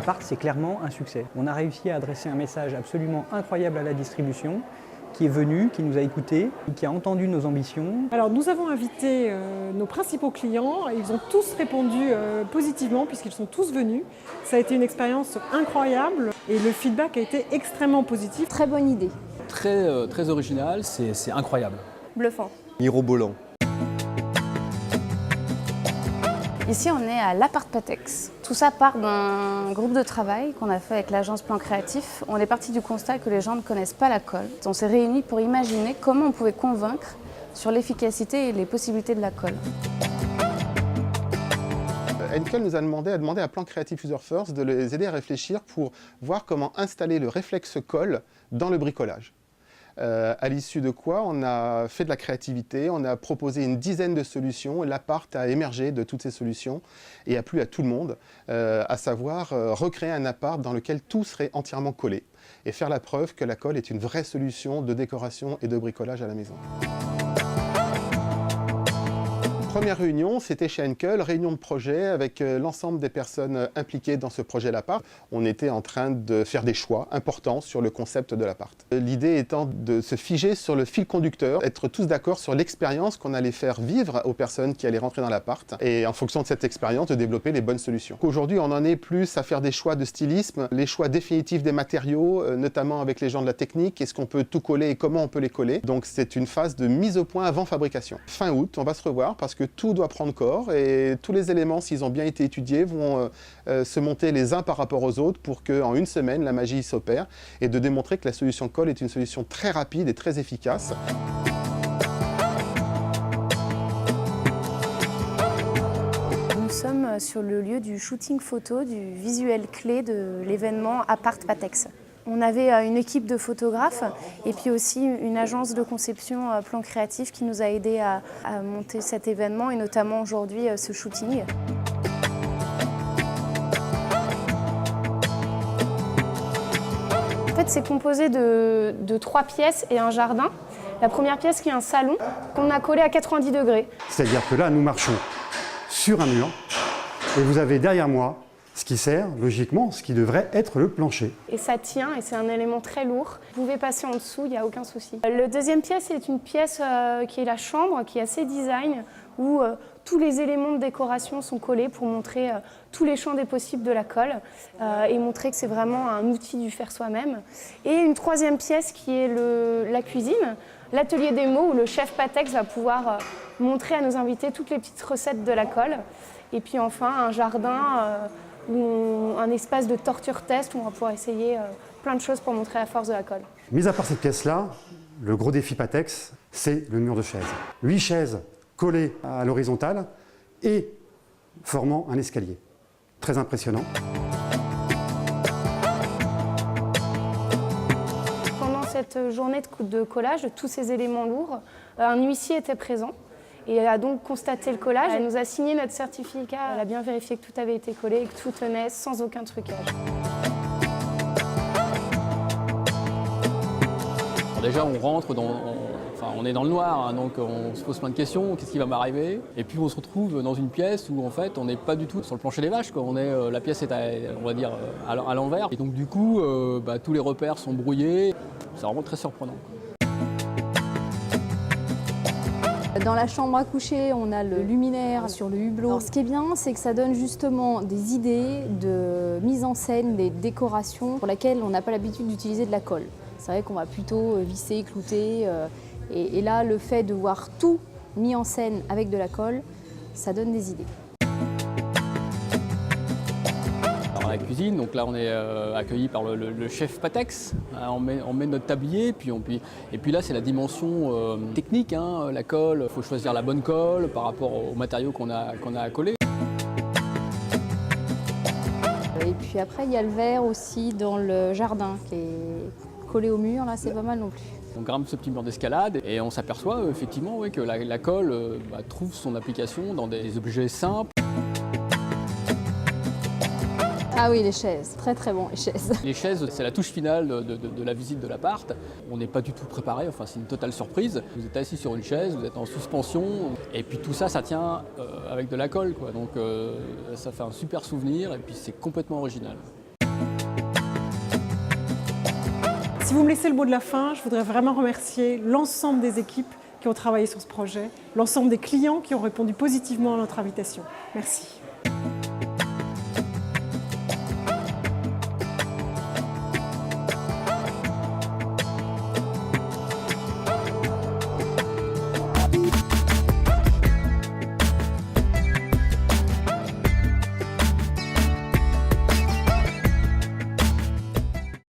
L'appart, c'est clairement un succès. On a réussi à adresser un message absolument incroyable à la distribution, qui est venu, qui nous a écoutés, qui a entendu nos ambitions. Alors nous avons invité nos principaux clients et ils ont tous répondu positivement puisqu'ils sont tous venus. Ça a été une expérience incroyable et le feedback a été extrêmement positif. Très bonne idée. Très original, c'est incroyable. Bluffant. Mirobolant. Ici, on est à l'Appart Patex. Tout ça part d'un groupe de travail qu'on a fait avec l'agence Plan Créatif. On est parti du constat que les gens ne connaissent pas la colle. On s'est réunis pour imaginer comment on pouvait convaincre sur l'efficacité et les possibilités de la colle. Henkel nous a demandé à Plan Créatif User First de les aider à réfléchir pour voir comment installer le réflexe colle dans le bricolage. À l'issue de quoi, on a fait de la créativité, on a proposé une dizaine de solutions et l'appart a émergé de toutes ces solutions et a plu à tout le monde, à savoir recréer un appart dans lequel tout serait entièrement collé et faire la preuve que la colle est une vraie solution de décoration et de bricolage à la maison. Première réunion, c'était chez Henkel, réunion de projet avec l'ensemble des personnes impliquées dans ce projet l'appart. On était en train de faire des choix importants sur le concept de l'appart. L'idée étant de se figer sur le fil conducteur, être tous d'accord sur l'expérience qu'on allait faire vivre aux personnes qui allaient rentrer dans l'appart et en fonction de cette expérience, de développer les bonnes solutions. Aujourd'hui, on en est plus à faire des choix de stylisme, les choix définitifs des matériaux, notamment avec les gens de la technique, est-ce qu'on peut tout coller et comment on peut les coller. Donc c'est une phase de mise au point avant fabrication. Fin août, on va se revoir parce que tout doit prendre corps et tous les éléments, s'ils ont bien été étudiés, vont se monter les uns par rapport aux autres pour qu'en une semaine, la magie s'opère et de démontrer que la solution colle est une solution très rapide et très efficace. Nous sommes sur le lieu du shooting photo, du visuel clé de l'événement Appart Patex. On avait une équipe de photographes et puis aussi une agence de conception Plan Créatif qui nous a aidés à monter cet événement et notamment aujourd'hui ce shooting. En fait, c'est composé de 3 pièces et un jardin. La première pièce qui est un salon qu'on a collé à 90 degrés. C'est-à-dire que là, nous marchons sur un mur et vous avez derrière moi ce qui sert, logiquement, ce qui devrait être le plancher. Et ça tient, et c'est un élément très lourd. Vous pouvez passer en dessous, il n'y a aucun souci. La deuxième pièce est une pièce qui est la chambre, qui est assez design, où tous les éléments de décoration sont collés pour montrer tous les champs des possibles de la colle et montrer que c'est vraiment un outil du faire soi-même. Et une troisième pièce qui est la cuisine, l'atelier démo où le chef Patex va pouvoir montrer à nos invités toutes les petites recettes de la colle. Et puis enfin, un jardin un espace de torture test où on va pouvoir essayer plein de choses pour montrer la force de la colle. Mis à part cette pièce-là, le gros défi Patex, c'est le mur de chaises. 8 chaises collées à l'horizontale et formant un escalier. Très impressionnant. Pendant cette journée de collage de tous ces éléments lourds, un huissier était présent. Et elle a donc constaté le collage. Elle nous a signé notre certificat. Elle a bien vérifié que tout avait été collé et que tout tenait sans aucun trucage. Alors déjà, on rentre on est dans le noir, hein, donc on se pose plein de questions. Qu'est-ce qui va m'arriver? Et puis on se retrouve dans une pièce où en fait, on n'est pas du tout sur le plancher des vaches, quoi. La pièce est, on va dire, à l'envers. Et donc du coup, tous les repères sont brouillés. C'est vraiment très surprenant, quoi. Dans la chambre à coucher, on a le luminaire sur le hublot. Alors, ce qui est bien, c'est que ça donne justement des idées de mise en scène, des décorations pour lesquelles on n'a pas l'habitude d'utiliser de la colle. C'est vrai qu'on va plutôt visser, clouter. Et là, le fait de voir tout mis en scène avec de la colle, ça donne des idées. La cuisine, donc là on est accueilli par le chef Patex, on met notre tablier, et puis là c'est la dimension technique, hein, la colle, il faut choisir la bonne colle par rapport aux matériaux qu'on a à coller. Et puis après il y a le verre aussi dans le jardin qui est collé au mur, là c'est pas mal non plus. On grimpe ce petit mur d'escalade et on s'aperçoit effectivement que la colle trouve son application dans des objets simples. Ah oui, les chaises, très très bon les chaises. Les chaises, c'est la touche finale de la visite de l'appart. On n'est pas du tout préparé, enfin c'est une totale surprise. Vous êtes assis sur une chaise, vous êtes en suspension, et puis tout ça, ça tient avec de la colle, quoi. Donc ça fait un super souvenir et puis c'est complètement original. Si vous me laissez le mot de la fin, je voudrais vraiment remercier l'ensemble des équipes qui ont travaillé sur ce projet, l'ensemble des clients qui ont répondu positivement à notre invitation. Merci.